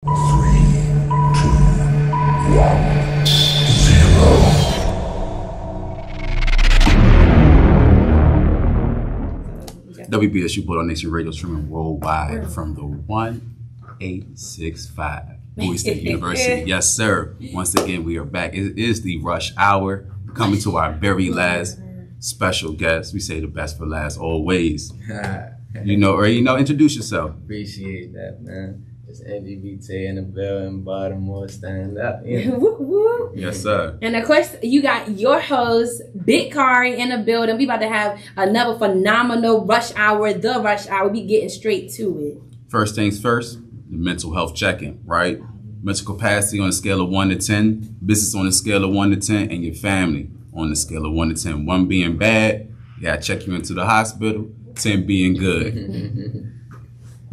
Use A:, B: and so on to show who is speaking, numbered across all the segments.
A: WBSU Bulldog Nation Radio streaming worldwide from the 1865 Bowie State University. Yes, sir. Once again, we are back. It is the rush hour. Coming to our very last special guest. We say the best for last always. Introduce yourself.
B: Appreciate that, man. It's NGB in the building, Baltimore, stand up. Yeah.
C: Woo, woo.
A: Yes, sir.
C: And of course, you got your host, Big Kari, in the building. We about to have another phenomenal rush hour, the rush hour. We getting straight to it.
A: First things first, the mental health check-in, right? Mental capacity on a scale of 1 to 10, business on a scale of 1 to 10, and your family on a scale of 1 to 10. 1 being bad, you gotta check you into the hospital, 10 being good.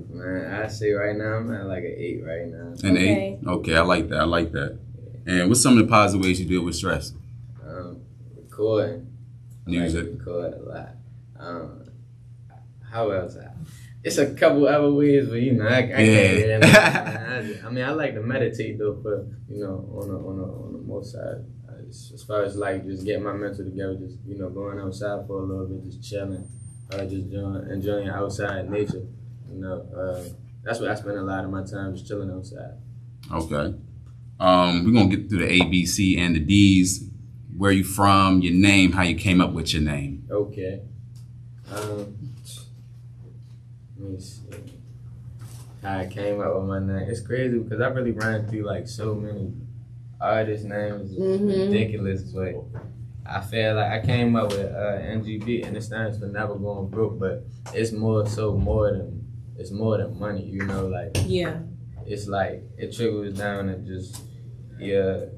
B: Man, I say right now, I'm at like an 8 right now.
A: An 8? Okay, I like that. And what's some of the positive ways you deal with stress?
B: Recording.
A: Music.
B: I like to record a lot. How else? It's a couple other ways, but I can't. I like to meditate though, but on the most side, as far as like just getting my mental together, just going outside for a little bit, just chilling, just enjoying outside nature. That's what I spend a lot of my time, just chilling outside.
A: Okay. We're gonna get through the A, B, C, and the D's. Where you from? Your name? How you came up with your name?
B: Okay. Let me see. How I came up with my name. It's crazy because I really ran through like so many artist names. It's ridiculous, but I feel like I came up with NGB, and it stands for Never Going Broke, but it's more than money,
C: Yeah.
B: It's like it trickles down to just where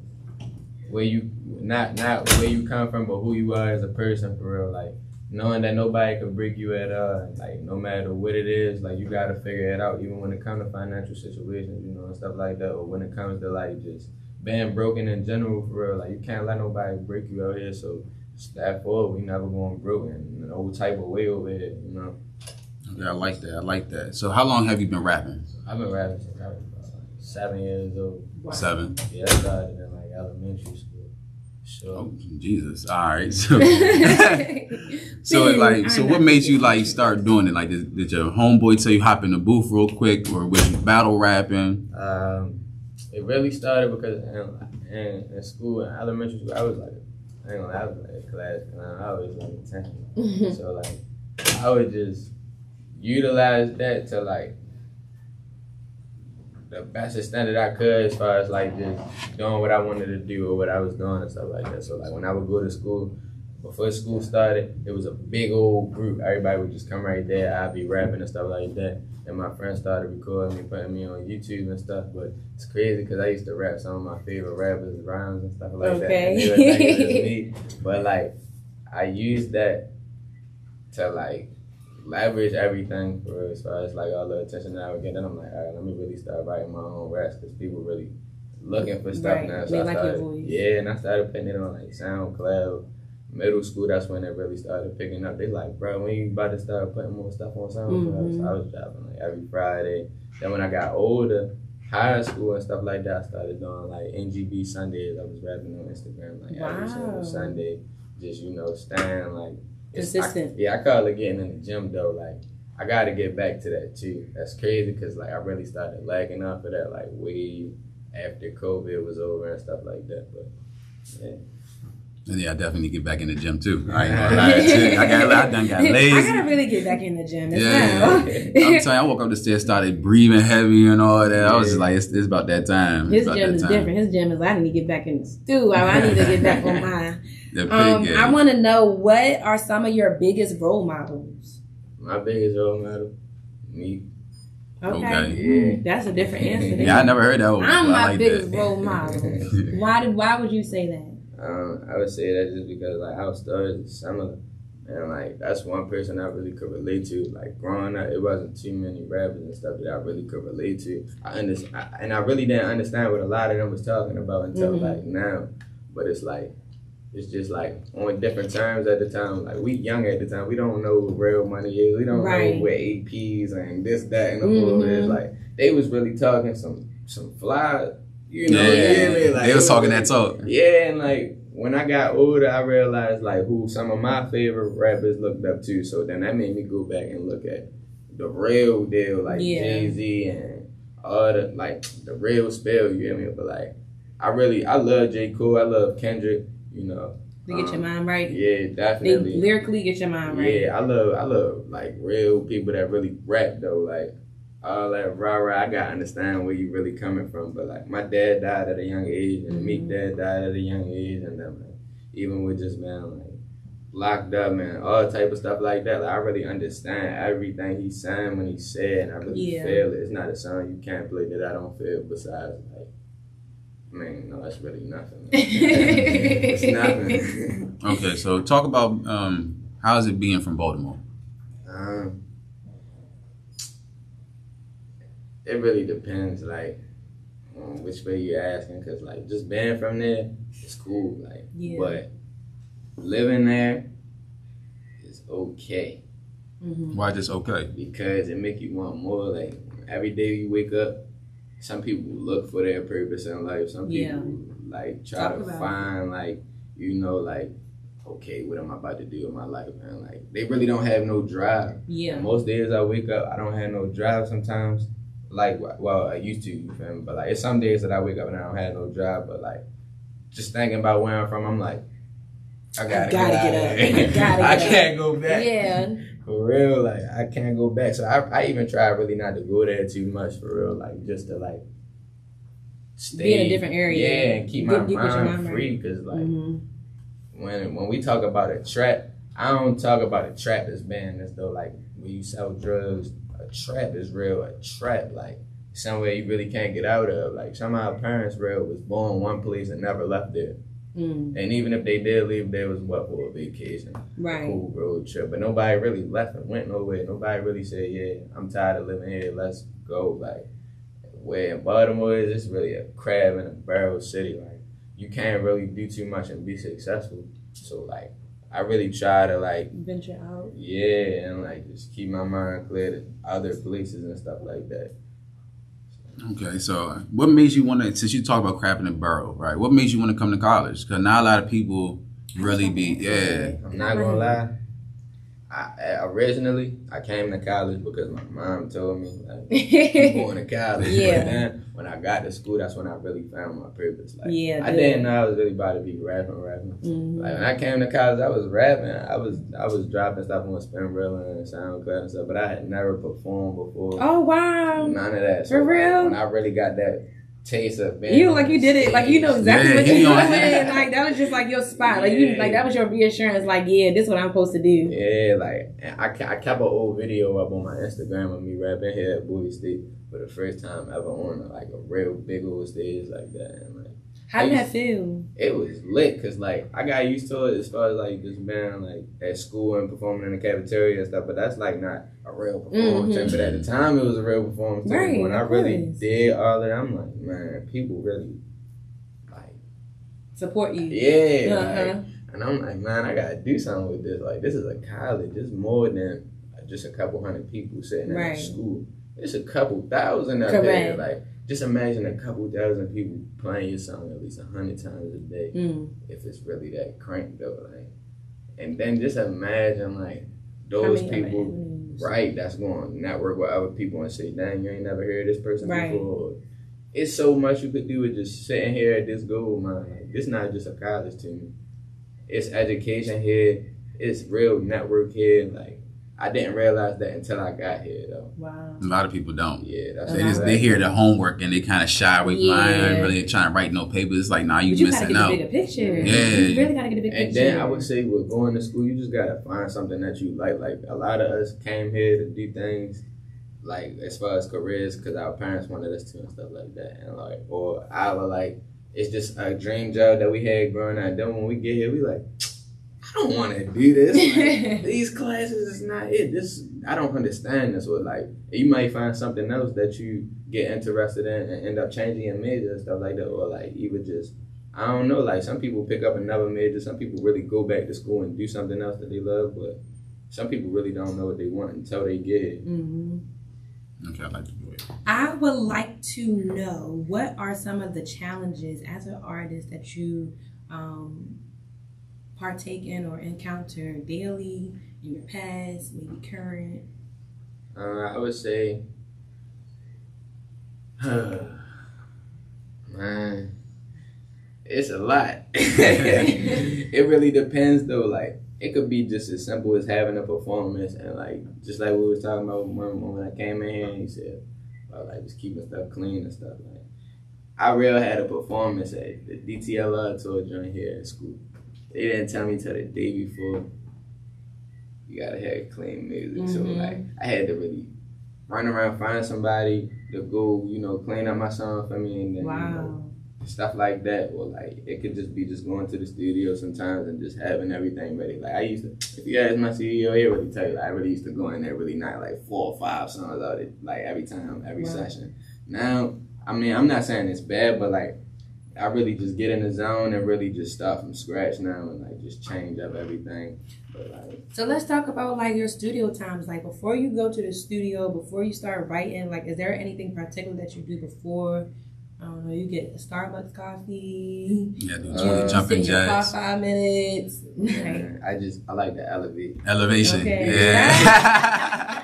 B: you not where you come from, but who you are as a person for real. Like knowing that nobody could break you at all, like no matter what it is, like you gotta figure it out, even when it comes to financial situations, and stuff like that, or when it comes to like just being broken in general for real. Like you can't let nobody break you out here, so that forward, we never going broke in no type of way over here,
A: Yeah, I like that. So how long have you been rapping?
B: I've been rapping since I was about 7 years old.
C: Wow.
A: 7?
B: Yeah, I started in like elementary school. Sure.
A: Oh, Jesus. All right. So, so what made you like start doing it? Like, did your homeboy tell you hop in the booth real quick, or was you battle rapping?
B: It really started because in school, in elementary school, I was like a class clown. I always wanted attention. So like, I would just utilize that to like the best extent that I could, as far as like just doing what I wanted to do or what I was doing and stuff like that. So like when I would go to school, before school started, it was a big old group. Everybody would just come right there. I'd be rapping and stuff like that. And my friends started recording me, putting me on YouTube and stuff. But it's crazy because I used to rap some of my favorite rappers' rhymes and stuff like that. And they were like, it was me. But like I used that to like leverage everything for as far as like all the attention that I would get. Then I'm like, all right, let me really start writing my own raps because people really looking for stuff now. So I started, and I started putting it on like SoundCloud. Middle school, that's when it really started picking up. They like, bro, when you about to start putting more stuff on SoundCloud? So I was dropping like every Friday. Then when I got older, high school and stuff like that, I started doing like NGB Sundays. I was rapping on Instagram like every single Sunday. Just, staying like
C: consistent.
B: I call it getting in the gym though. Like I got to get back to that too. That's crazy because like I really started lagging off of that like way after COVID was over and stuff like that. But yeah.
A: Yeah, I definitely get back in the gym too. I ain't gonna lie to you. I done got lazy.
C: I gotta really get back in the gym.
A: I'm telling you, I woke up the stairs, started breathing heavy and all that. I was just like, it's about that time.
C: His gym is different. His gym is, I need to get back in the stew. I need to get back on mine. I want to know, what are some of your biggest role models?
B: My biggest role model, me.
C: Okay. Yeah. That's a different answer.
A: Yeah, I never heard that one.
C: I'm my biggest role model. Why would you say that?
B: I would say that just because like our stories are similar, and like that's one person I really could relate to. Like growing up, it wasn't too many rappers and stuff that I really could relate to. I really didn't understand what a lot of them was talking about until like now. But it's just like on different terms at the time. Like we young at the time, we don't know what real money is. We don't know what APs and this, that, and the whole is. Like they was really talking some some fly, you know.
A: Yeah,
B: Like,
A: they was talking that talk.
B: Yeah, and like when I got older, I realized like who some of my favorite rappers looked up to. So then that made me go back and look at the real deal, like Jay-Z and all the like the real spell. You hear me? But like I love J. Cole. I love Kendrick. You know.
C: To get your mind right.
B: Yeah, definitely.
C: They lyrically get your mind right.
B: Yeah, I love like real people that really rap though. Like all that rah-rah, I gotta understand where you really coming from. But like my dad died at a young age, and Meek dad died at a young age, and then like even with just man like locked up and all type of stuff like that. Like I really understand everything he's saying when he said, and I really feel it. It's not a song you can't play that I don't feel. Besides like, man, no, that's really nothing. It's nothing.
A: Okay, so talk about how is it being from Baltimore?
B: It really depends, like, on which way you're asking, because, like, just being from there, it's cool, like, but living there is okay.
A: Why just okay?
B: Because it make you want more, like, every day you wake up, some people look for their purpose in life, some people, like, try to find, like, you know, like, okay, what am I about to do in my life, man? Like, they really don't have no drive.
C: Yeah.
B: Most days I wake up, I don't have no drive sometimes. Like, well, I used to, you feel me? But, like, it's some days that I wake up and I don't have no drive. But, like, just thinking about where I'm from, I'm like, I gotta get up. I can't go back.
C: Yeah.
B: For real, like, I can't go back. So I even try really not to go there too much, for real. Like, just to, like, stay.
C: Be in a different area.
B: Yeah, and keep my mind free. Because, like, when we talk about a trap, I don't talk about a trap as being as though, like, when you sell drugs, a trap is real. A trap, like, somewhere you really can't get out of. Like, some of our parents real was born one place and never left there. And even if they did leave, there was for a vacation, a cool road trip. But nobody really left and went nowhere. Nobody really said, yeah, I'm tired of living here, let's go. Like, where in Baltimore is, it's really a crab in a barrel city. Like, you can't really do too much and be successful. So, like, I really try to, like,
C: venture out.
B: Yeah, and, like, just keep my mind clear to other places and stuff like that.
A: Okay, so what made you want to, since you talk about crap in the barrel, right? What made you want to come to college? Because not a lot of people really be,
B: I'm not going to lie. Originally, I came to college because my mom told me, like, you're going to college. But then, when I got to school, that's when I really found my purpose. Like, I didn't know I was really about to be rapping. Like, when I came to college, I was rapping. I was dropping stuff on Spinrilla and SoundCloud and stuff, but I had never performed before.
C: Oh, wow.
B: None of that. So,
C: for real?
B: When I really got that taste of being
C: you did it, like, you know exactly what you're doing. Like, that was just like your spot. Like, you, like, that was your reassurance. Like, yeah, this is what I'm supposed to do.
B: Yeah, like, I kept an old video up on my Instagram of me rapping here at Bowie State for the first time ever on like a real big old stage like that. And, like,
C: how did that feel?
B: It was lit because, like, I got used to it as far as, like, just being, like, at school and performing in the cafeteria and stuff, but that's, like, not a real performance. But at the time, it was a real performance.
C: Right,
B: when I really did all that, I'm like, man, people really, like,
C: support you.
B: Yeah. Like, and I'm like, man, I got to do something with this. Like, this is a college. It's more than just a couple hundred people sitting at the school. It's a couple thousand up there. Like, just imagine a couple thousand people playing your song at least 100 times a day. If it's really that crank though, like, and then just imagine like those people, right? That's going to network with other people and say, "Dang, you ain't never heard this person before." It's so much you could do with just sitting here at this goal, man. Like, this not just a college to me. It's education here. It's real network here. Like, I didn't realize that until I got here, though.
C: Wow.
A: A lot of people don't.
B: Yeah, that's
A: they hear the homework and they kind of shy away from mine, really trying to write no papers. It's like, nah, you missing out.
C: You gotta get the bigger picture.
A: Yeah.
C: You really gotta get the big picture.
B: And then I would say with going to school, you just gotta find something that you like. Like, a lot of us came here to do things, like, as far as careers, because our parents wanted us to and stuff like that. And, like, or our, like, it's just a dream job that we had growing up. Then when we get here, we like, I don't want to do this. Like, these classes is not it. I don't understand this. Or, like, you might find something else that you get interested in and end up changing your major and stuff like that. Or, like, even just, I don't know, like, some people pick up another major. Some people really go back to school and do something else that they love. But some people really don't know what they want until they get it.
A: Okay, I like to do it.
C: I would like to know what are some of the challenges as an artist that you partake in or encounter daily in your past, maybe current?
B: I would say, man, it's a lot. It really depends though. Like, it could be just as simple as having a performance, and like just like we was talking about when I came in here and he said about like just keeping stuff clean and stuff. Like, I real had a performance at the DTLR tour joint here in school. They didn't tell me till the day before you gotta have clean music. So like I had to really run around, find somebody to go, clean up my song for me, and then stuff like that. Or like it could just be just going to the studio sometimes and just having everything ready. Like I used to, if you ask my CEO, he'll really tell you, like, I really used to go in there really knock like 4 or 5 songs out it, like every time, every session. Now, I mean, I'm not saying it's bad, but like I really just get in the zone and really just start from scratch now and like just change up everything. But like,
C: so let's talk about like your studio times. Like before you go to the studio, before you start writing, like is there anything particular that you do before? I don't know, you get a Starbucks coffee.
A: Yeah, do jumping jacks.
C: 5 minutes.
B: I like to elevate.
A: Elevation.
C: Okay.
A: Yeah.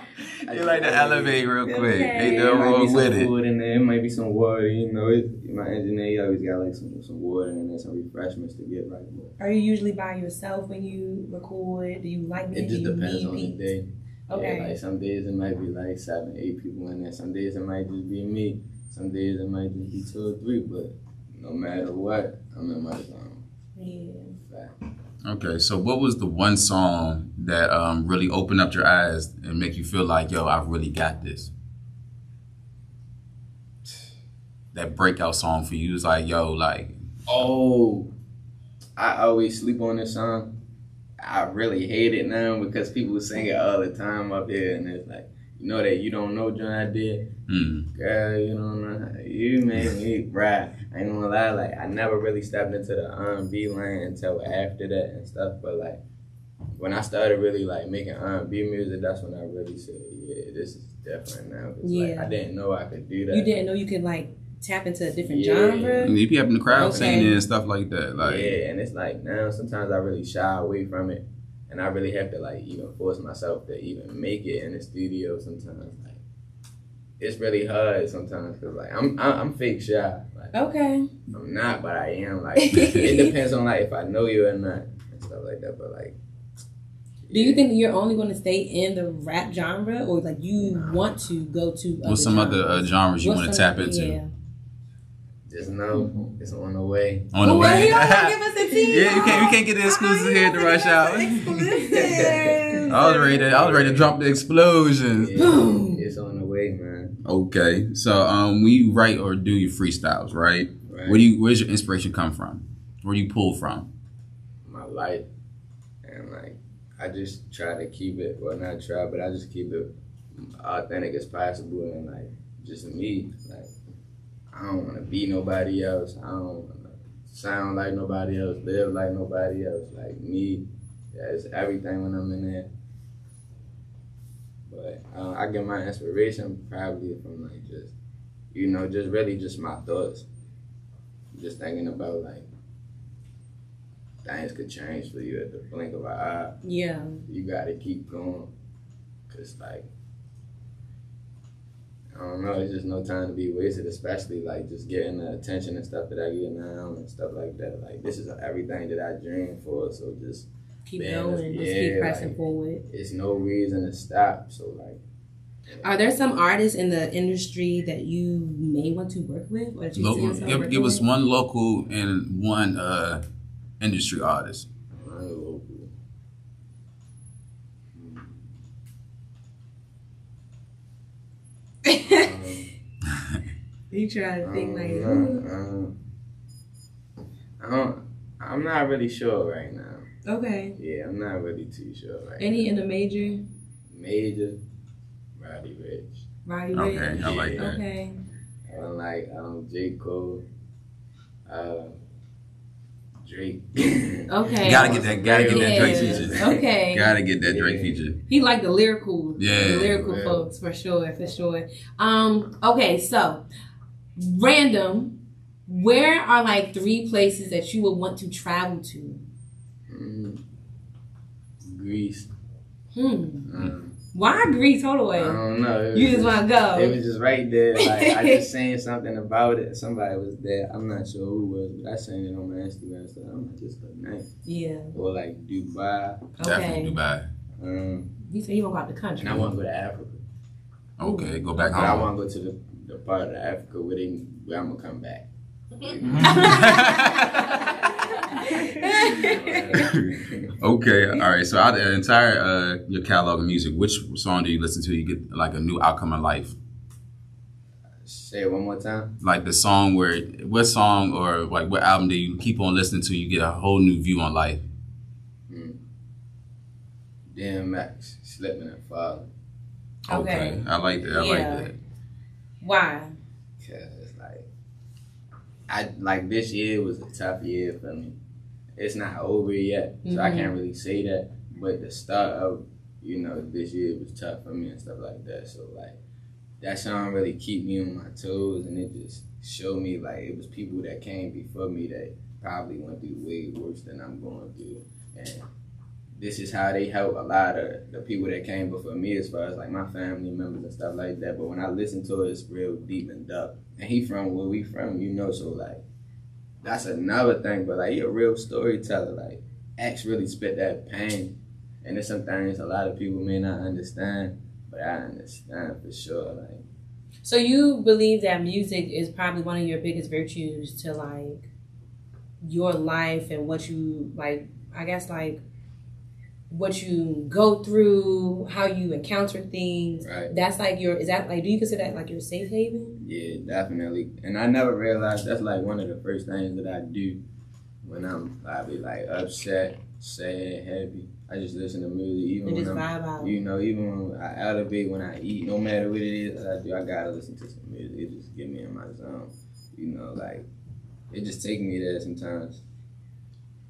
A: You like to elevate real quick.
C: Okay.
A: Ain't no wrong with it.
B: Food in there. It might be some water. My engineer he always got like some water and then some refreshments to get right.
C: Are you usually by yourself when you record? Do you like
B: it? Just depends on the day.
C: Okay.
B: Yeah, like some days it might be like 7, 8 people in there. Some days it might just be me. Some days it might just be 2 or 3. But no matter what, I'm in my zone.
C: Yeah.
B: Fact.
A: Okay, so what was the one song that really opened up your eyes and make you feel like, yo, I've really got this? That breakout song for you was like, yo, like...
B: Oh, I always sleep on this song. I really hate it now because people sing it all the time up here, and it's like, that you don't know John I did. Girl, you don't know. You made me cry. I ain't gonna lie, like I never really stepped into the R&B lane until after that and stuff. But like when I started really like making R&B music, that's when I really said, yeah, this is different now. Like, I didn't know I could do that.
C: You didn't know you could like tap into a different genre?
A: And you be having the crowd singing and stuff like that. Like,
B: yeah, and it's like now sometimes I really shy away from it. And I really have to like even force myself to even make it in the studio sometimes. Like it's really hard sometimes because like I'm fake shy. Like,
C: okay.
B: I'm not, but I am. Like it depends on like if I know you or not and stuff like that. But like,
C: do you think you're only going to stay in the rap genre, or like you want to go to?
A: What's some other genres you want to tap into?
C: Yeah.
B: Just know it's on the way.
A: On the way.
C: He don't want to give us a team.
A: Yeah, you can't get the exclusive here at the Rush Hour. I was ready to drop the explosions.
B: Yeah, it's on the way, man.
A: Okay, so when you write or do your freestyles, right? Where's your inspiration come from? Where do you pull from?
B: My life, and like I just try to keep it. Well, not try, but I just keep it authentic as possible, and like just me, like. I don't want to be nobody else. I don't want to sound like nobody else, live like nobody else. Like me, that's everything when I'm in there. But I get my inspiration probably from like just, just really just my thoughts. Just thinking about like things could change for you at the blink of an eye.
C: Yeah.
B: You got to keep going. Because like, I don't know, it's just no time to be wasted, especially like just getting the attention and stuff that I get now and stuff like that. Like this is everything that I dreamed for, so just
C: keep going, just keep pressing forward.
B: It's no reason to stop. So like,
C: are there some artists in the industry that you may want to work with, or that you see yourself
A: give us one local and one industry artist.
B: Local.
C: You try to think like
B: I'm not really sure right now.
C: Okay.
B: Yeah, I'm not really too sure right
C: Any
B: now.
C: in the major?
B: Major? Roddy Ricch.
C: Roddy Ricch.
A: Okay, I like that.
C: Okay.
B: I don't like J. Cole. Drake.
C: Okay.
A: Gotta get that Drake feature.
C: Okay.
A: Gotta get that Drake feature.
C: He like the lyrical, folks for sure. Okay, so random. Where are like 3 places that you would want to travel to?
B: Greece.
C: Why Greece? Hold on.
B: I don't know.
C: You just want to go.
B: It was just right there. Like, I just saying something about it. Somebody was there. I'm not sure who was, but I seen it on my Instagram. So I'm like, just a nice.
C: Yeah.
B: Or like Dubai.
A: Definitely Dubai.
C: You said you want to go out the country.
B: And I want to go to Africa.
A: Okay, go back
B: But I
A: home.
B: want to go to the part of Africa where I'm going to come back.
A: Okay, all right. So out of the entire your catalog of music, which song do you listen to? You get like a new outcome in life.
B: Say it one more time.
A: Like the song what song or like what album do you keep on listening to? You get a whole new view on life.
B: DMX, Slipping and Falling.
A: Okay, I like that. I like that.
C: Why?
B: Cause like this year was a tough year for me. It's not over yet, so I can't really say that. But the start of, this year was tough for me and stuff like that. So like that song really keep me on my toes, and it just showed me like it was people that came before me that probably went through way worse than I'm going through, and this is how they help a lot of the people that came before me as far as like my family members and stuff like that. But when I listen to it, it's real deep and dark. And he from where we from, so like that's another thing. But like he a real storyteller. Like X really spit that pain. And there's some things a lot of people may not understand, but I understand for sure. Like,
C: so you believe that music is probably one of your biggest virtues to like your life and what you like, I guess like what you go through, how you encounter things.
B: Right.
C: That's like do you consider that like your safe haven?
B: Yeah, definitely. And I never realized that's like one of the first things that I do when I'm probably like upset, sad, happy. I just listen to music, even when I'm, even when I elevate, when I eat, no matter what it is that I do, I gotta listen to some music. It just get me in my zone. Like it just take me there sometimes.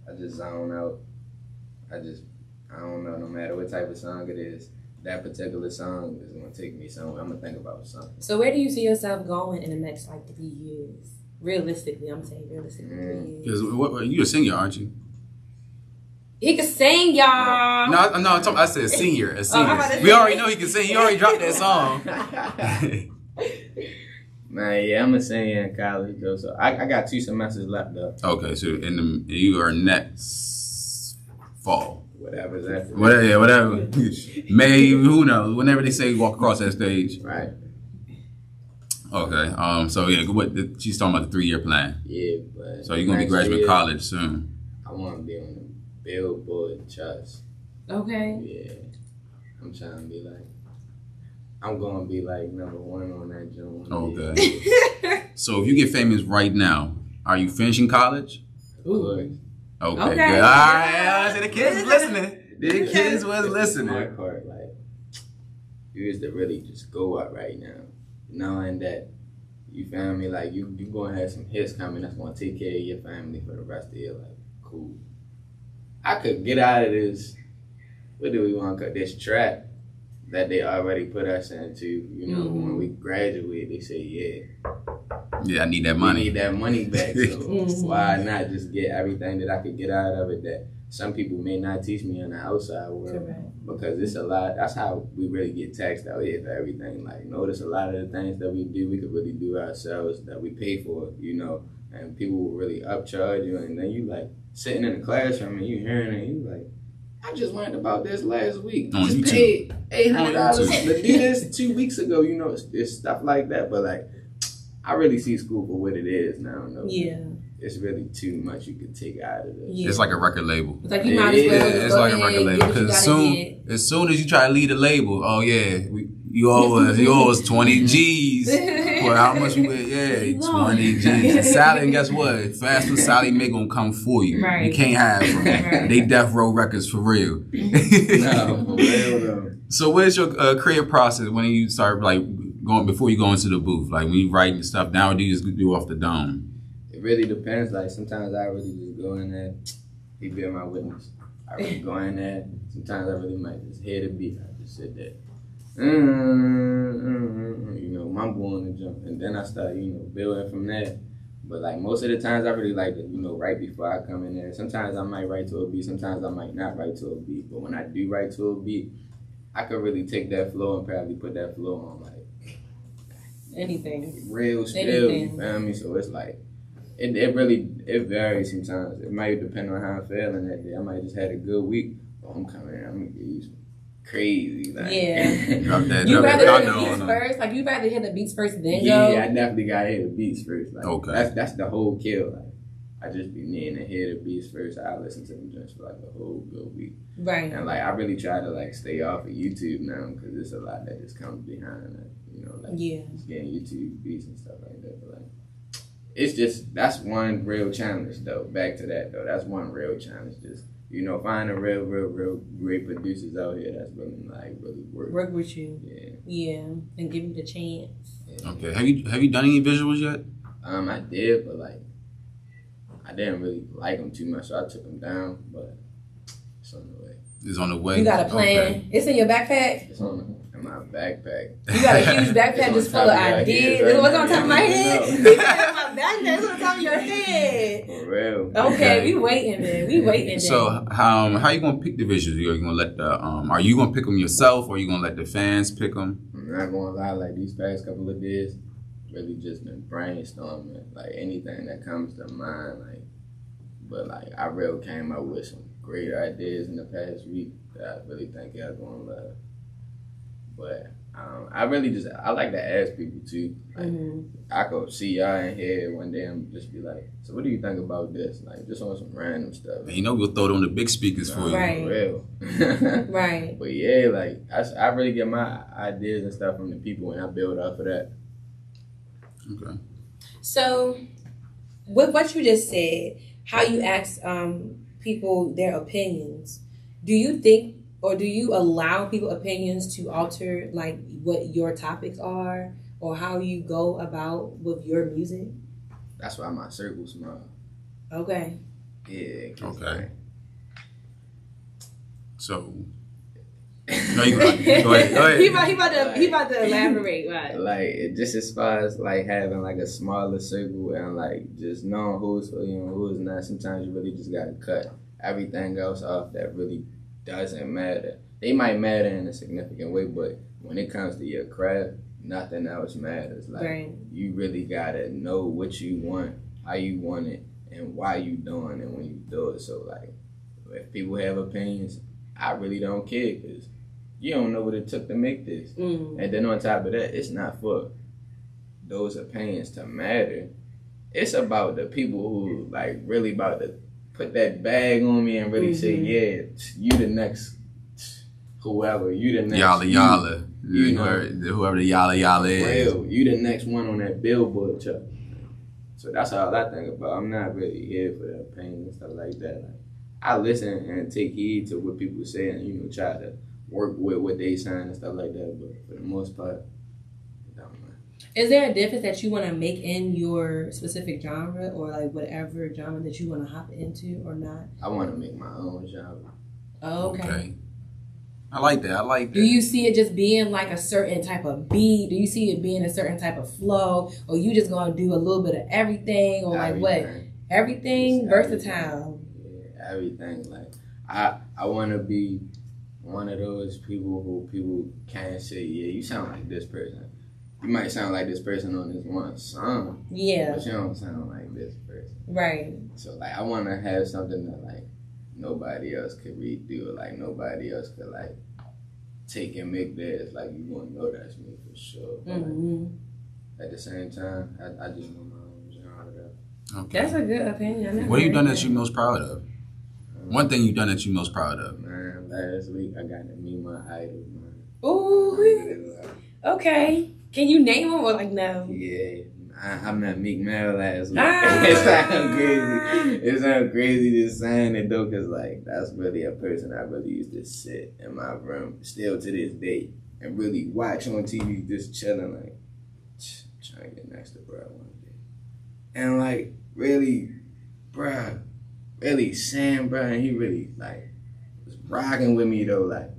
B: I just zone out. I don't know, no matter what type of song it is, that particular song is going to take me somewhere. I'm going to think about something.
C: So where do you see yourself going in the next, 3 years? Realistically, I'm saying realistically 3 years.
A: Because you're a senior, aren't you?
C: He can sing, y'all.
A: No, I said senior. We already know he can sing. He already dropped that song.
B: Man, yeah, I'm a senior in college, though, so I got 2 semesters left, though.
A: Okay, so you are next fall.
B: Whatever's after.
A: Whatever. May, who knows? Whenever they say walk across that stage.
B: Right.
A: Okay. So yeah, she's talking about the 3-year plan.
B: Yeah, but
A: so you're gonna be graduating college soon.
B: I want to be on the Billboard charts.
C: Okay.
B: Yeah. I'm trying to be like. I'm gonna be like number 1 on that joint.
A: Okay. So if you get famous right now, are you finishing college?
B: Of course.
A: Okay, good. All right, so the kids was listening. The kids was listening.
B: My part, like, you is to really just go up right now, knowing that, you feel me, like, you gonna have some hits coming that's gonna take care of your family for the rest of your life. Cool. I could get out of this, what do we want to cut this trap that they already put us into, when we graduate, they say,
A: yeah, I need that money.
B: We need that money back, so why not just get everything that I could get out of it that some people may not teach me in the outside world.
C: Correct.
B: Because it's a lot, that's how we really get taxed out here for everything. Like, notice a lot of the things that we do, we could really do ourselves that we pay for, and people will really upcharge you, and then you like sitting in the classroom and you hearing it, and you like, I just learned about this last week. I just paid $800 to do this 2 weeks ago. It's stuff like that. But like, I really see school for what it is now.
C: Yeah.
B: It's really too much you could take out of this.
A: Yeah. It's like a record label.
C: It's like you might as well.
A: It's like a record label. Because as soon as you try to lead a label, you owe us 20 G's. For how much you with? Yeah, 20 G's. And Sally, and guess what? Fast Food Sally Mae gonna come for you.
C: Right.
A: You can't have them. Right. They Death Row Records for real.
B: No, for real though.
A: So what's your creative process when you start before you go into the booth? Like when you writing stuff, nowadays you just do off the dome.
B: It really depends. Like sometimes I really just go in there. He be my witness. I really go in there. Sometimes I really might just hear the beat. I just sit there. You know, mumble on the jump, and then I start, you know, building from there. But like most of the times, I really like to, you know, write before I come in there. Sometimes I might write to a beat. Sometimes I might not write to a beat. But when I do write to a beat, I could really take that flow and probably put that flow on like
C: anything,
B: real still. You feel me? So it's like it really varies sometimes. It might depend on how I'm feeling that day. I might just had a good week. Oh, I'm coming in. I'm gonna get you some crazy. Like,
C: yeah.
A: You
C: rather hear the beats first? Like, you rather hear the beats first then go?
B: Yeah, I definitely gotta hear the beats first. Like,
A: okay.
B: That's the whole kill. Like, I just be needing to hear the beats first. I listen to them just for like a whole good week.
C: Right.
B: And like, I really try to like stay off of YouTube now because there's a lot that just comes behind that. You know, like just getting YouTube beats and stuff like that. But like, it's just, that's one real challenge though. Back to that though. That's one real challenge. Just, you know, finding real great producers out here that's really work
C: with you. Yeah, and give you the chance.
A: Yeah. Okay. Have you done any visuals yet?
B: I did, but like I didn't really like them too much, so I took them down. But it's on the way.
A: It's on the way.
C: You got a plan?
B: Okay.
C: It's in your backpack.
B: It's in my backpack.
C: You got a huge backpack just full of ideas. Right, what's on top of my head? My backpack. What's on top of your head?
B: For real.
C: Okay, we waiting, man. We waiting.
A: So how you gonna pick the visuals? Are you gonna let are you gonna pick them yourself, or are you gonna let the fans pick them?
B: I'm not gonna lie. Like these past couple of days, really just been brainstorming. Like anything that comes to mind. Like, but like I really came up with some great ideas in the past week that I really think y'all gonna love. But I like to ask people too. Like, I could see y'all in here one day and just be like, so what do you think about this? Like, just on some random stuff.
A: You know, we'll throw it on the big speakers for you.
C: Right.
B: For real.
C: Right.
B: But yeah, like, I really get my ideas and stuff from the people and I build off of that.
A: Okay.
C: So, with what you just said, how you ask people their opinions, do you think, or do you allow people opinions to alter like what your topics are or how you go about with your music?
B: That's why my circle's small.
C: Okay.
B: Yeah.
A: Okay.
B: Like,
A: so. No, you go ahead.
C: He about to elaborate, right?
B: Like just as far as like having like a smaller circle and like just knowing who's who's not. Sometimes you really just gotta cut everything else off that really doesn't matter. They might matter in a significant way, but when it comes to your craft, nothing else matters. Like you really gotta know what you want, how you want it, and why you doing it when you do it. So like, if people have opinions, I really don't care because you don't know what it took to make this. And then on top of that, it's not for those opinions to matter. It's about the people who like really about to put that bag on me and really say, yeah, you the next whoever, you the next
A: yalla. You know, whoever the yalla is.
B: Real, you the next one on that billboard chart. So that's all I think about. I'm not really here for the opinions and stuff like that. Like, I listen and take heed to what people say and, try to work with what they saying and stuff like that. But for the most part, I don't know.
C: Is there a difference that you want to make in your specific genre or like whatever genre that you want to hop into or not?
B: I want to make my own genre.
C: Oh, okay.
A: I like that.
C: Do you see it just being like a certain type of beat? Do you see it being a certain type of flow? Or you just going to do a little bit of everything? Or like what? Everything? Versatile.
B: Yeah, everything. Like, I want to be one of those people who people can't say, yeah, you sound like this person. You might sound like this person on this one song.
C: Yeah.
B: But you don't sound like this person.
C: Right.
B: So, like, I want to have something that, like, nobody else could read through, or like nobody else could like take and make theirs. Like you won't know that's me for sure. But like, at the same time, I just want my own genre.
A: Okay,
C: that's a good opinion.
A: What have you done that you're most proud of? One thing you've done that you're most proud of.
B: Man, last week I got to meet my idol, man.
C: Ooh. Okay. Can you name him or like no?
B: Yeah. I met Meek Mill last week. It sounds crazy. It sounds crazy just saying it though, cause like that's really a person I really used to sit in my room still to this day and really watch on TV, just chilling, like trying to get next to bro one day. And like really, bruh, really Sam, bruh, and he really like was rocking with me though. Like,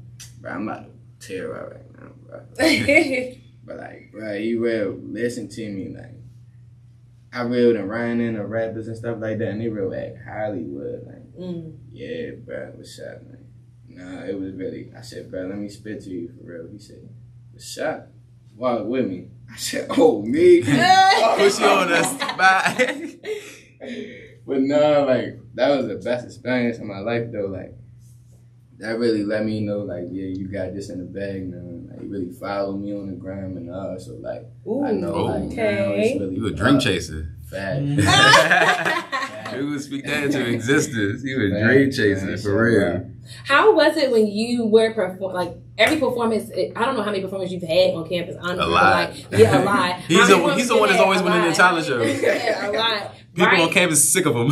B: bruh, I'm about to tear up right now, bruh. But like, bruh, he will listen to me. Like, I real done ran into rappers and stuff like that, and they real act Hollywood. Like, yeah, bruh, what's up, man? Nah, it was really. I said, bruh, let me spit to you for real. He said, what's up? Walk with me. I said, oh, me?
A: Push you on us. Bye.
B: But no, like, that was the best experience of my life, though. Like, that really let me know, like, yeah, you got this in the bag now. Like, you really follow me on the gram and all. So, like,
C: ooh,
B: I know, like, now it's really.
A: You a dream chaser.
B: Fact.
A: You would speak that into existence. You a dream chaser, for real.
C: How was it when you were like every performance? I don't know how many performances you've had on campus. Honestly,
A: a lot.
C: Like, yeah, a lot.
A: He's the one that's always winning the talent show.
C: Yeah, a lot.
A: People on campus are sick of him.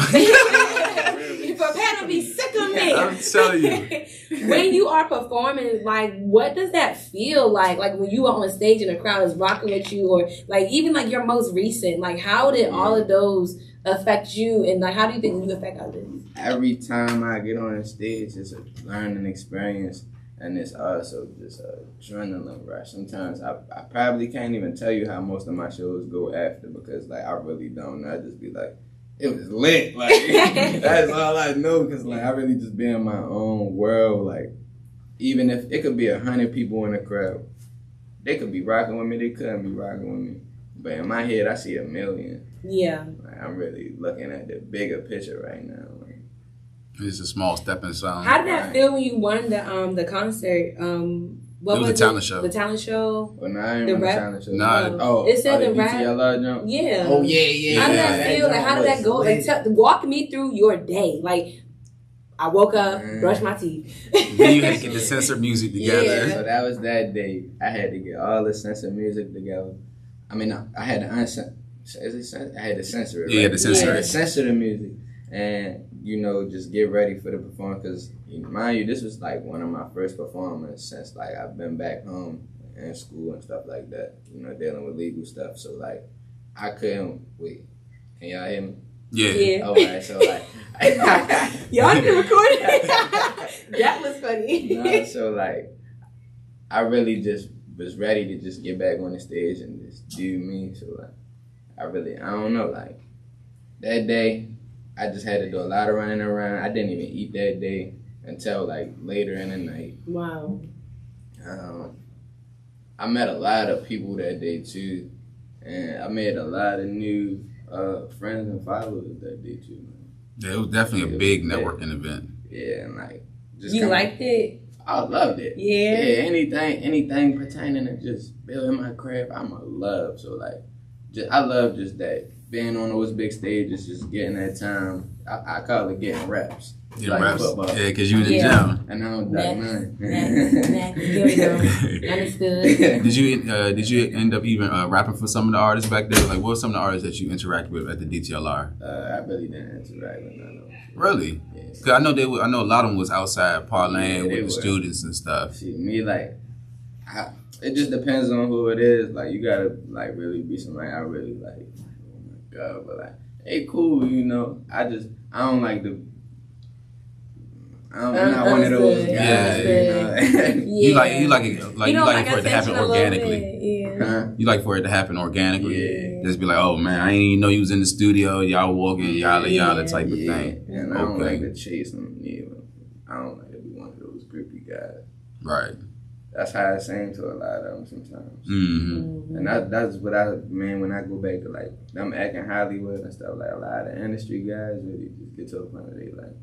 C: Prepare to be sick of me.
A: I'm telling you.
C: When you are performing, like, what does that feel like? Like when you are on stage and the crowd is rocking with you, or like even like your most recent, like how did all of those affect you, and like how do you think you affect others?
B: Every time I get on the stage, it's a learning experience, and it's also just a adrenaline rush. Sometimes I probably can't even tell you how most of my shows go after, because like I really don't know. I just be like, it was lit. Like that's all I know, because like I really just be in my own world. Like even if it could be 100 people in the crowd, they could be rocking with me, they couldn't be rocking with me, but in my head I see 1,000,000.
C: Yeah,
B: like, I'm really looking at the bigger picture right now. Like,
A: it's a small stepping stone.
C: how did that feel when you won the concert? What
A: it was a talent show.
C: The talent show.
B: Well, no, I ain't on the talent show.
A: No.
C: It said the
B: rap. DTLR jump?
C: Yeah.
B: Oh yeah.
C: How did that feel? Like, how did that go? Like, walk me through your day. Like, I woke up, brushed my teeth.
A: Then you had to get the censored music together.
C: Yeah.
B: So that was that day. I had to get all the censored music together. I mean, I had to I had to censor it. Right?
A: Yeah, the censor.
B: I had to censor the music, and just get ready for the performance. Because mind you, this was like one of my first performances since like I've been back home in school and stuff like that. Dealing with legal stuff. So like, I couldn't wait. Can y'all hear me?
A: Yeah.
B: All right. So like,
C: y'all can record it. That was funny.
B: No, so like, I really just was ready to just get back on the stage and just do me. So like, I don't know, like, that day, I just had to do a lot of running around. I didn't even eat that day until like later in the night.
C: Wow.
B: I met a lot of people that day too, and I made a lot of new friends and followers that day too, man.
A: Yeah, it was definitely a big networking event.
B: Yeah, and like, just
C: you liked it?
B: I loved it.
C: Yeah.
B: Yeah, anything pertaining to just building my craft, I'm a love. So like, I love just that, being on those big stages, just getting that time. I call it getting reps.
A: Getting
B: like
A: reps.
B: Football.
A: Yeah, because you in the gym.
B: And I don't duck none.
C: Next. Here we go. Understood.
A: Did you end up even rapping for some of the artists back there? Like, what were some of the artists that you interacted with at the DTLR?
B: I really didn't interact with none of them.
A: Really?
B: Yeah.
A: Cause I know a lot of them was outside parlaying with the students and stuff.
B: See, me, like, it just depends on who it is. Like, you gotta like really be somebody I really like. Oh my god, but like, hey, cool, I don't like the. I'm not one of those guys.
A: Yeah. You like it for it to happen organically.
C: Yeah.
B: Huh?
A: You like for it to happen organically.
B: Yeah.
A: Just be like, oh man, I ain't even know you was in the studio. Y'all walking, y'all type of thing.
B: And I don't like to chase them either. I don't like to be one of those groupie guys.
A: Right.
B: That's how I sing to a lot of them sometimes.
A: Mm-hmm.
B: And that's what I mean when I go back to like them acting Hollywood and stuff. Like a lot of industry guys really just get to a point where they like.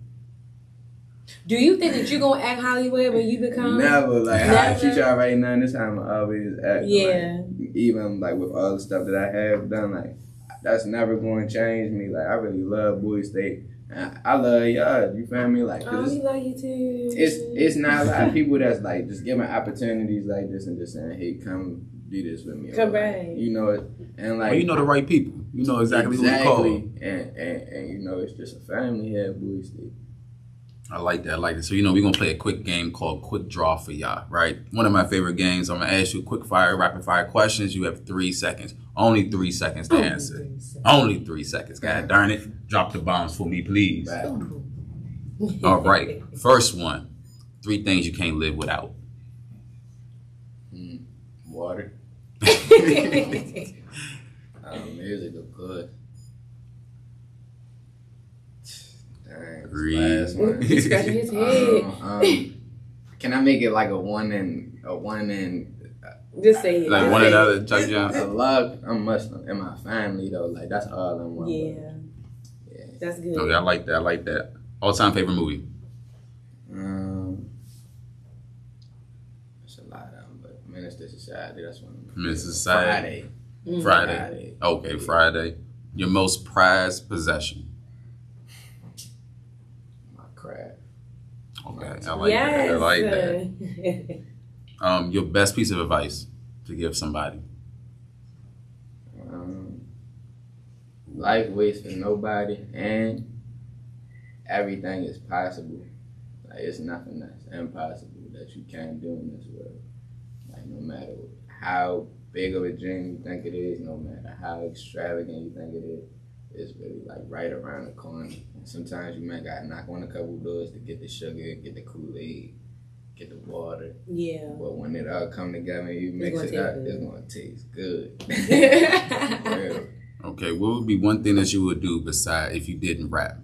C: Do you think that you're gonna act Hollywood when you become?
B: Never. Like
C: Never?
B: how she try right now. This time I always act.
C: Yeah.
B: Like, even like with all the stuff that I have done, like that's never going to change me. Like I really love Bowie State. I love y'all. You feel me? Like,
C: we love you too.
B: It's not a lot of people that's like just giving opportunities like this and just saying, "Hey, come do this with me."
C: Come
B: right.
C: back.
B: And like,
A: well, you know the right people. You know exactly who to call.
B: And it's just a family here at Bowie State.
A: I like that. I like it. So, we're going to play a quick game called Quick Draw for y'all, right? One of my favorite games. I'm going to ask you quick fire, rapid fire questions. You have 3 seconds. Only 3 seconds to answer. Only 3 seconds. God darn it. Drop the bombs for me, please. All right. First one. 3 things you can't live without.
B: Water. Music, of course.
A: Last
B: one.
C: He's scratching his head.
B: Can I make it like a one and
C: just say it.
A: Like one or the other, Chuck Jones.
B: I love. I'm Muslim in my family though. Like that's all I'm one.
C: Yeah, that's good.
A: Okay, I like that. I like that. All time favorite movie.
B: That's a lot of them, but Minister Society. That's one.
A: Minister Society.
B: Friday.
A: Friday. Okay, Friday. Your most prized possession.
B: My craft.
A: Okay, I like that. I like that. Your best piece of advice to give somebody.
B: Life waits for nobody, and everything is possible. Like it's nothing that's impossible that you can't do in this world. Like no matter how big of a dream you think it is, no matter how extravagant you think it is, it's really like right around the corner. And sometimes you might gotta knock on a couple doors to get the sugar, get the Kool-Aid, get the water.
C: Yeah.
B: But when it all come together and you mix it up, it's gonna taste good. Real.
A: Okay, what would be one thing that you would do besides if you didn't rap?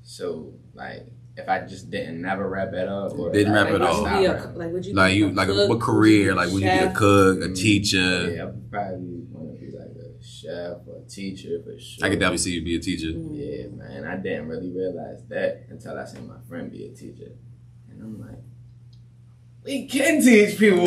B: So like if I just didn't never rap at all, or
A: didn't rap
B: like,
A: at all.
C: Would you
A: what career? Like would you be a cook, a teacher?
B: Yeah, I probably want to be like a chef or a teacher for sure.
A: I could definitely see you be a teacher.
B: Yeah, man. I didn't really realize that until I seen my friend be a teacher, and I'm like, we can teach people.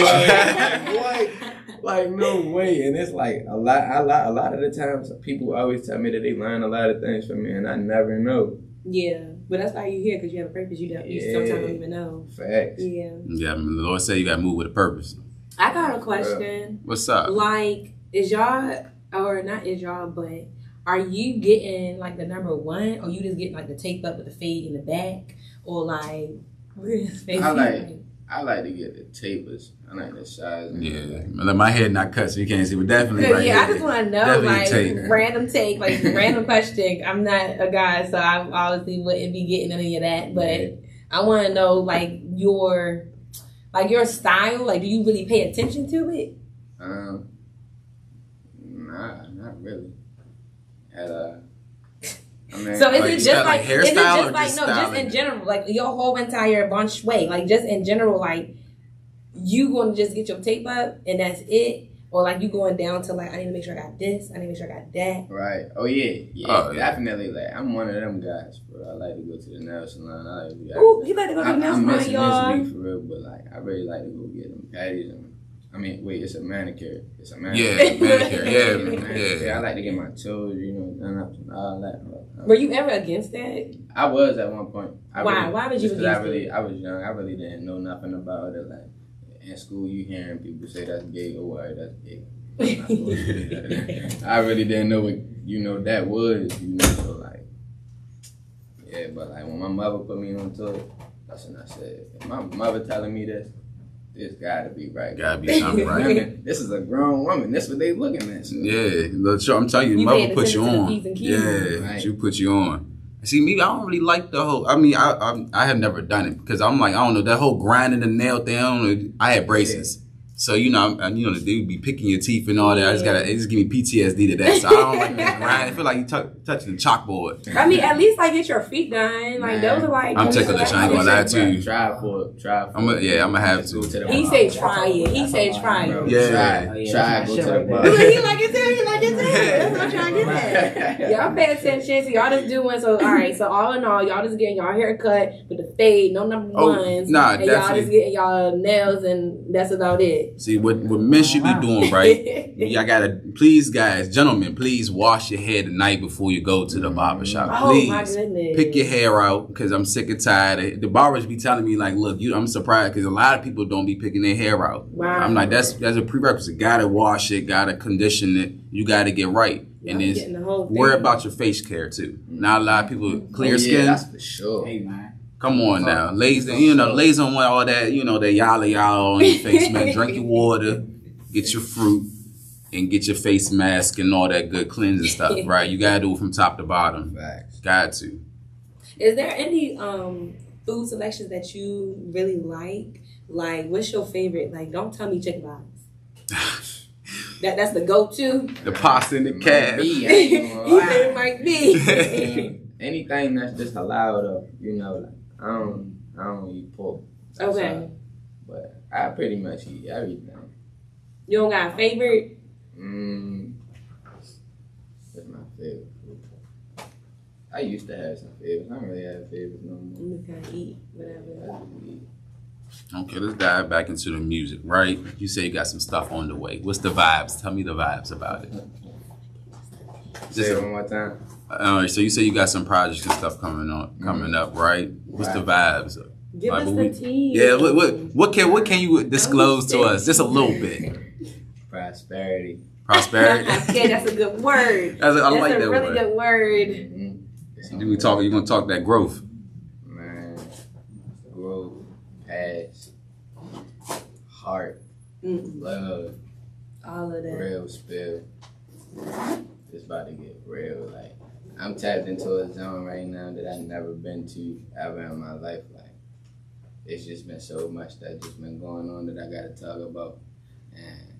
B: Like no way. And it's like a lot of the times people always tell me that they learn a lot of things from me, and I never know.
C: Yeah, but that's why you're here, because you have a purpose. You sometimes don't even know.
B: Facts.
C: Yeah.
A: Yeah, I mean, the Lord said you got to move with a purpose.
C: I got a question.
A: What's up?
C: Like, is y'all, or not is y'all, but are you getting like the number 1, or you just getting like the tape up with the fade in the back, or like where's his face?
B: I like to get the tapers. I like the size.
A: Yeah, my head not cut, so you can't see, but definitely. Right
C: I just want to know,
A: definitely
C: like random take, like random question. I'm not a guy, so I obviously wouldn't be getting any of that. But I want to know, like your style. Like, do you really pay attention to it?
B: Nah, not really.
C: So is it just like
A: hairstyle,
C: just in general, like your whole entire bunch way, like just in general, like you going to just get your tape up and that's it, or like you going down to like I need to make sure I got this, I need to make sure I got that.
B: Right. Oh yeah, definitely. Like I'm one of them guys, bro. I like to go to the nail salon. I like to be.
C: Ooh, he like to go to the nail salon, y'all.
B: I'm missing this week for real, but like I really like to go get them patties and. I mean, wait, it's a manicure. Yeah,
A: manicure.
B: Yeah, I like to get my toes, done up and all that.
C: Were you ever against that?
B: I was at one point.
C: Why was you against
B: it? I was young. I really didn't know nothing about it. Like, in school, you hearing people say that's gay or what, that's gay. I really didn't know what, that was, so like, yeah, but like when my mother put me on tour, that's when I said, if my mother telling me this gotta be right.
A: Gotta be something right.
B: This is a grown woman. That's what they looking at. So.
A: Yeah, I'm telling you, mother put you on. Yeah,
B: right.
A: She put you on. See, me, I don't really like the whole. I mean, I have never done it because I'm like, I don't know, that whole grinding the nail thing. I had braces. So, they would be picking your teeth and all that. It just give me PTSD to that. So I don't like that grind. I feel like you touching the chalkboard.
C: I mean, at least get your feet done. Like, those are like...
A: I'm ticklish. I ain't gonna lie to you.
B: Try for it.
A: I'm gonna have to.
C: He said try it. He said try it.
A: Yeah.
B: Try go to the bar.
C: He like it too. That's what I'm trying to get at. Y'all pay attention. So y'all just doing... So, all right. So, all in all, y'all just getting y'all haircut with the fade. No number ones.
A: Nah,
C: and
A: definitely.
C: Y'all just getting y'all nails and that's about it.
A: See, what men should be doing, right? Y'all gotta, please, guys, gentlemen, please wash your hair the night before you go to the barber shop. Please.
C: Oh, my goodness.
A: Pick your hair out, because I'm sick and tired. The barbers be telling me, like, look, I'm surprised, because a lot of people don't be picking their hair out.
C: Wow.
A: I'm like, that's a prerequisite. Gotta wash it, gotta condition it. you got to get right. And
C: getting the whole thing.
A: worry about your face care too. Not a lot of people clear skin.
B: That's for sure.
D: Hey, man.
A: Come on now, ladies. Ladies don't want all that. That yalla on your face, man. Drink your water, get your fruit, and get your face mask and all that good cleansing stuff. Right? You gotta do it from top to bottom.
B: Facts.
A: Got to.
C: Is there any food selections that you really like? Like, what's your favorite? Like, don't tell me chicken box. That's the go-to.
A: The pasta and the calf.
C: It might be.
B: Anything that's just allowed up, like I don't eat pork.
C: Okay.
B: But I pretty much eat everything.
C: You don't got a favorite?
B: That's my favorite food. I used to have some favorites. I don't really have favorites no more.
C: You just kind of eat whatever.
A: Okay, let's dive back into the music, right? You say you got some stuff on the way. What's the vibes? Tell me the vibes about it.
B: Say it one more time.
A: So you say you got some projects and stuff coming up, right? What's the vibes?
C: Give us the tea.
A: Yeah, what can you disclose to us? Just a little bit.
B: Prosperity.
C: Okay, that's a good word.
A: I like
C: that's
A: that
C: a really
A: word.
C: good word.
A: You're gonna talk that growth.
B: Man, growth, past, heart, love,
C: all of that.
B: real spill. It's about to get real. Like, I'm tapped into a zone right now that I've never been to ever in my life. Like, it's just been so much that just been going on that I gotta talk about. And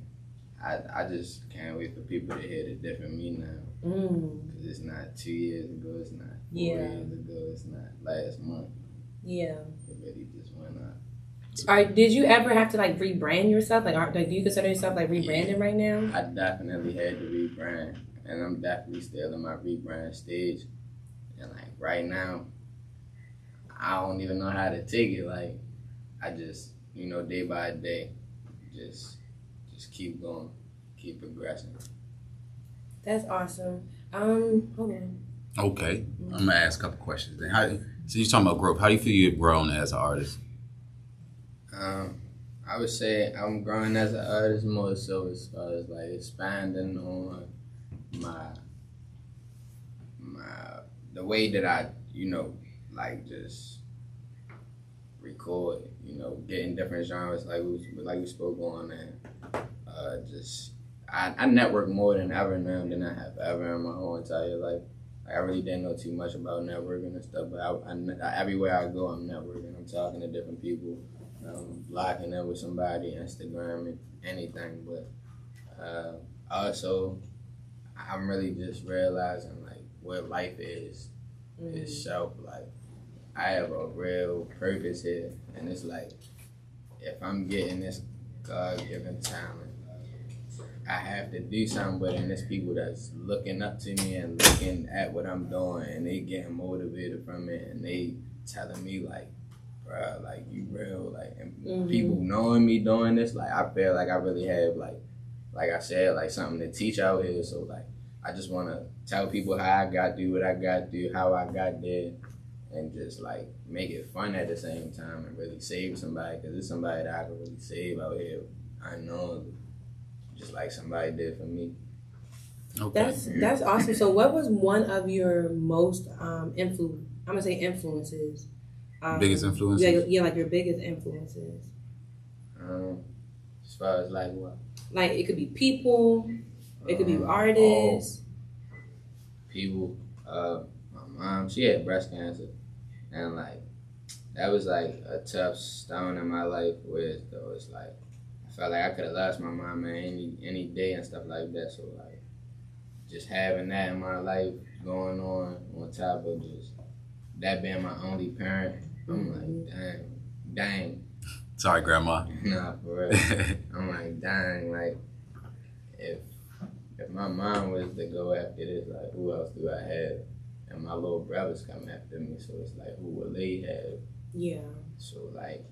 B: I just can't wait for people to hear the different me now. Because it's not 2 years ago, it's not 4 years ago, it's not last month.
C: Yeah.
B: It really just went up.
C: Did you ever have to like rebrand yourself? Like, do you consider yourself like rebranding right now?
B: I definitely had to rebrand, and I'm definitely still in my rebrand stage. And like right now, I don't even know how to take it. Like, I just, day by day, just keep going, keep progressing.
C: That's awesome. Hold on.
A: Okay, I'm gonna ask a couple questions. Then, so you're talking about growth. How do you feel you've grown as an artist?
B: I would say I'm growing as an artist more so as far as like expanding on the way that I, like just record, getting different genres like we spoke on, and I network more than ever now than I have ever in my whole entire life. Like, I really didn't know too much about networking and stuff, but I everywhere I go, I'm networking. I'm talking to different people. Locking up with somebody, Instagram, anything. But also, I'm really just realizing like what life is itself. Like, I have a real purpose here, and it's like if I'm getting this God-given talent, I have to do something with it. And there's people that's looking up to me and looking at what I'm doing, and they getting motivated from it, and they telling me like, bruh, like, you real, like, and people knowing me doing this, like, I feel like I really have, like I said, like, something to teach out here. So, like, I just want to tell people how I got to do what I got to do, how I got there, and just, like, make it fun at the same time and really save somebody, because it's somebody that I can really save out here unknowingly, just like somebody did for me.
A: Okay.
C: That's awesome. So, what was one of your most influences?
A: Biggest influences?
C: Yeah, like your biggest influences.
B: As far as like what?
C: Like, it could be people, it could be artists.
B: People. My mom, she had breast cancer, and like that was like a tough stone in my life. Where though it's like I felt like I could have lost my mom any day and stuff like that. So like just having that in my life going on top of just that being my only parent. I'm like, dang.
A: Sorry, Grandma.
B: Nah, for real. I'm like, dang, like, if my mom was to go after this, like, who else do I have? And my little brothers come after me, so it's like, who will they have?
C: Yeah.
B: So, like,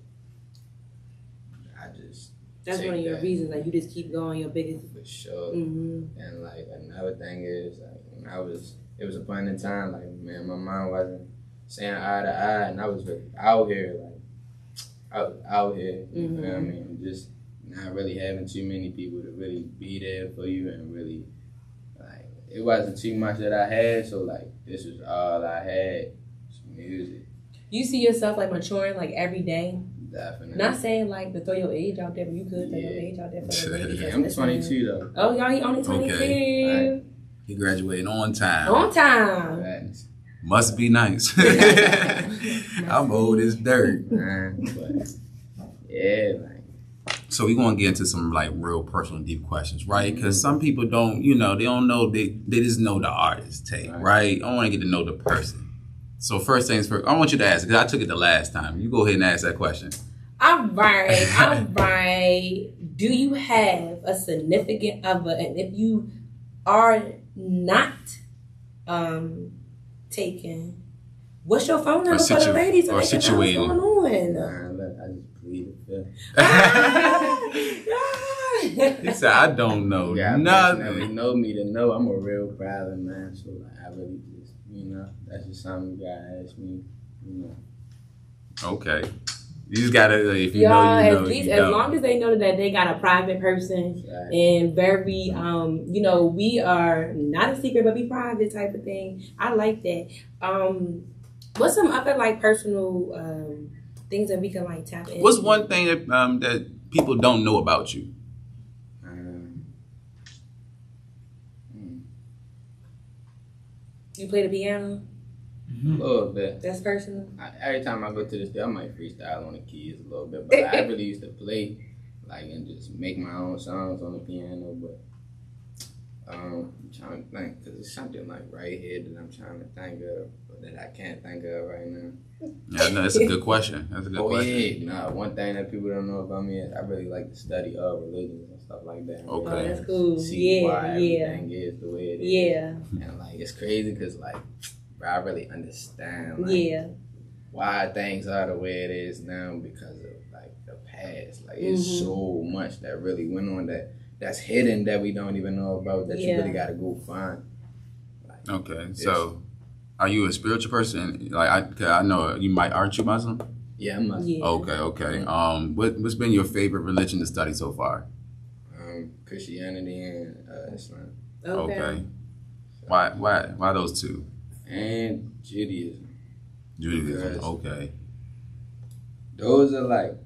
B: I just
C: That's one of your reasons, like, you just keep going, your biggest.
B: For sure. And, like, another thing is, like, when it was a point in time, like, man, my mom wasn't saying eye to eye, and I was out here, like, you know what I mean? Just not really having too many people to really be there for you and really it wasn't too much that I had, so like this was all I had, some music.
C: You see yourself like maturing like every day?
B: Definitely.
C: Not saying like to throw your age out there, but you could throw your age out there for the ladies.
B: Yeah, I'm 22 though.
C: Oh, y'all, he only 22.
A: Okay. Right. He graduated on time.
C: On time.
B: Right.
A: Must be nice. I'm old as dirt.
B: But yeah, like.
A: So we're gonna get into some like real personal deep questions, right? Because some people don't, you know, they don't know, they just know the artist, right? I want to get to know the person. So first things first, I want you to ask, because I took it the last time. You go ahead and ask that question.
C: All right. Do you have a significant other? And if you are not taken, what's your phone number for the ladies?
A: Or situated.
C: What's going
B: I just plead the
A: fifth. He said, I don't know nothing.
B: You know me to know I'm a real private man, so like, I really just, you know, that's just something you gotta ask me, you know.
A: Okay. You just gotta, if you know, you know.
C: At least, as long as they know that they got a private person and very, you know, we are not a secret, but be private type of thing. I like that. What's some other like personal things that we can like tap into?
A: What's one thing that that people don't know about you?
C: You play the piano?
B: A little bit.
C: That's personal?
B: Every time I go to the studio, I might freestyle on the keys a little bit. But I really used to play, like, and just make my own songs on the piano. But I'm trying to think, because it's something, like, right here that I'm trying to think of, but that I can't think of right now.
A: Yeah, no, that's a good question. That's a good question.
B: Yeah. No, one thing that people don't know about me is I really like to study other religions and stuff like that.
A: Okay.
C: Oh, that's cool.
B: See why everything is the way it is.
C: Yeah.
B: And, like, it's crazy because, like, I really understand like, why things are the way it is now because of like the past. Like it's so much that really went on that's hidden that we don't even know about that you really gotta go find. Like,
A: okay, so are you a spiritual person? Like I know you aren't you Muslim?
B: Yeah, I'm Muslim.
C: Yeah.
A: Okay. What's been your favorite religion to study so far?
B: Christianity and Islam.
A: Okay. Why those two?
B: And Judaism.
A: Okay.
B: Those are like,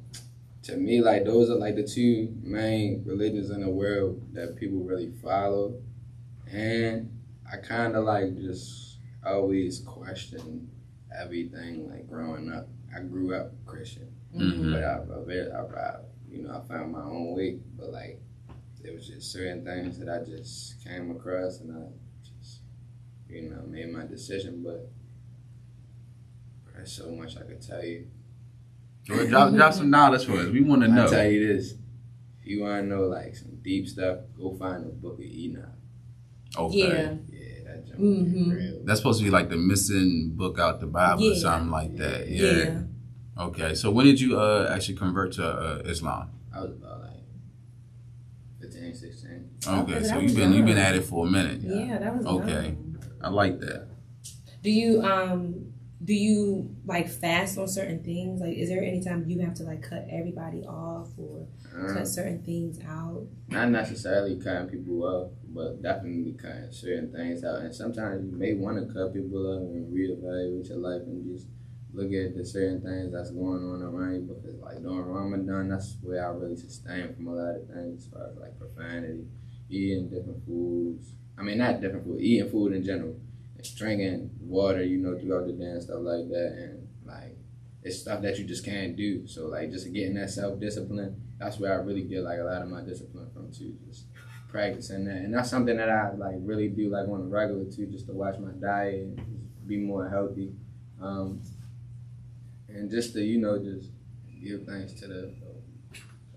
B: to me, like those are like the two main religions in the world that people really follow. And I kind of like just always question everything. Like growing up, I grew up Christian, but I you know, I found my own way. But like, there was just certain things that I just came across, and I just, you know, made my decision. But there's so much I could tell you.
A: Drop some knowledge for us. We want to know.
B: I'll tell you this. If you want to know like some deep stuff, go find the book of Enoch.
A: Okay.
B: Yeah, that jump is real.
A: That's supposed to be like the missing book out the Bible or something like that. Yeah. Okay. So when did you actually convert to Islam?
B: I was about like 15, 16.
A: Okay, so you've been at it for a minute.
C: Yeah, that was
A: okay.
C: Young.
A: I like that.
C: Do you like fast on certain things? Like, is there any time you have to like cut everybody off or cut certain things out?
B: Not necessarily cutting people off, but definitely cutting certain things out. And sometimes you may want to cut people off and reevaluate your life and just look at the certain things that's going on around you. Because like during Ramadan, that's where I really sustain from a lot of things as far as like profanity, eating different foods. I mean, not different food, eating food in general. Drinking water, you know, throughout the day and stuff like that, and like it's stuff that you just can't do. So like just getting that self-discipline, that's where I really get like a lot of my discipline from too, just practicing that. And that's something that I like really do like on a regular too, just to watch my diet and just be more healthy, and just to, you know, just give thanks to the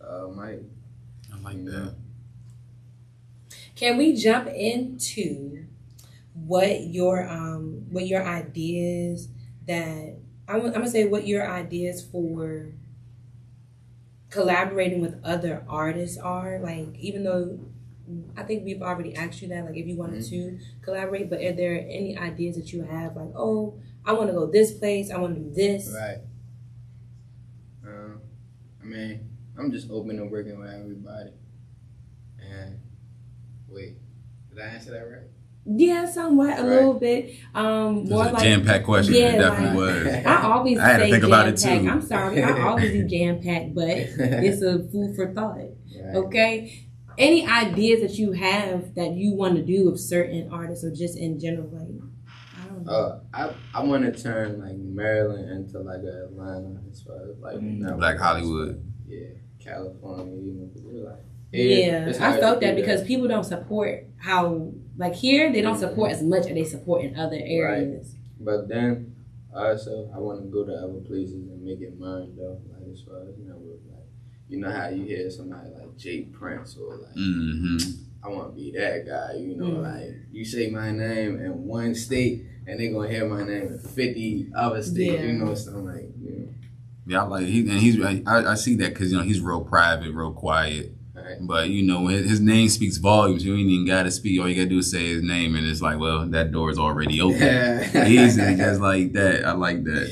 B: Almighty.
A: I like that.
C: Can we jump into what your ideas that I'm gonna say what your ideas for collaborating with other artists are? Like, even though I think we've already asked you that, like if you wanted to collaborate, but are there any ideas that you have, like, oh, I want to go this place, I want to do this?
B: Right. I mean, I'm just open to working with everybody. And wait, did I answer that right?
C: Yeah, somewhat, a little bit. More
A: a
C: like
A: jam-packed question.
C: Yeah,
A: It definitely was.
C: I always
A: I had to
C: say
A: think about it
C: jam-packed.
A: too.
C: I'm sorry, I always do jam-packed, but it's a food for thought.
B: Right.
C: Okay? Any ideas that you have that you want to do with certain artists or just in general? Like, I don't know.
B: I want to turn like Maryland into like a Atlanta as far as like
A: Black Hollywood.
B: Yeah, California, like
C: I felt that because people don't support how, like here, they don't support as much as they support in other areas.
B: Right. But then also I want to go to other places and make it mine though. Like as far as you know how you hear somebody like Jay Prince or like I want to be that guy. You know, like you say my name in one state and they're gonna hear my name in 50 other states. Yeah. You know, so I'm like,
A: Yeah, I like I see that because he's real private, real quiet.
B: Right.
A: But his name speaks volumes. You ain't even gotta speak. All you gotta do is say his name, and it's like, well, that door is already open. Easily, just like that. I like that.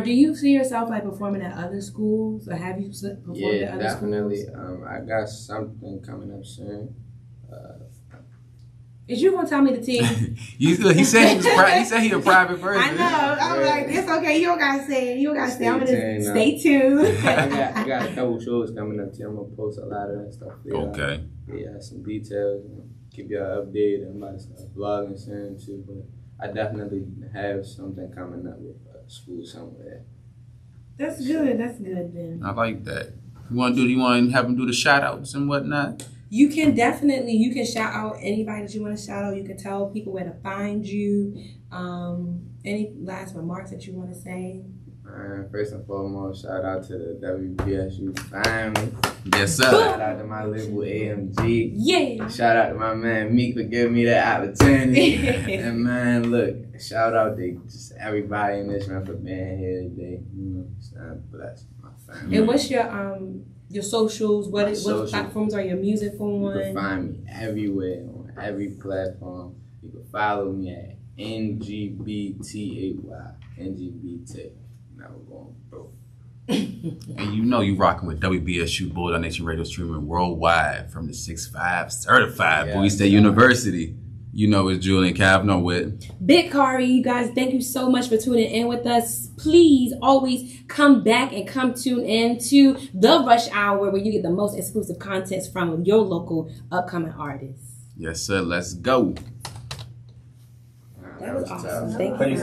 C: Do you see yourself like performing at other schools, or have you performed at other
B: definitely.
C: schools?
B: I got something coming up soon.
C: Is you gonna tell me the tea?
A: He said he said he a private person.
C: I know. I'm like, it's okay. You don't gotta say it. You don't gotta say. I'm gonna
B: stay
C: tuned.
B: I got a couple shows coming up too. I'm gonna post a lot of that stuff.
A: Okay.
B: Yeah, some details. Keep y'all updated. I'm about to start vlogging soon too. But I definitely have something coming up with school somewhere.
C: That's good. That's good then.
A: I like that. You want to have them do the shout outs and whatnot?
C: You can shout out anybody that you want to shout out. You can tell people where to find you. Any last remarks that you want to say?
B: First and foremost, shout out to the WBSU family.
A: Yes, sir.
B: Shout out to my label AMG.
C: Yeah.
B: Shout out to my man Meek for giving me that opportunity. And man, look, shout out to just everybody in this room for being here today. I'm blessed. My family.
C: And what's your socials? What platforms are your music on?
B: You can find me everywhere on every platform. You can follow me at NGBTAY. NGBT. Now we're going broke.
A: And you rocking with WBSU Bulldog Nation Radio streaming worldwide from the 6'5" certified Bowie State University. It's Julian Kavanaugh with
C: Big Kari. You guys, thank you so much for tuning in with us. Please always come back and come tune in to The Rush Hour, where you get the most exclusive content from your local upcoming artists.
A: Yes, sir. Let's go.
C: That was awesome. Thank you.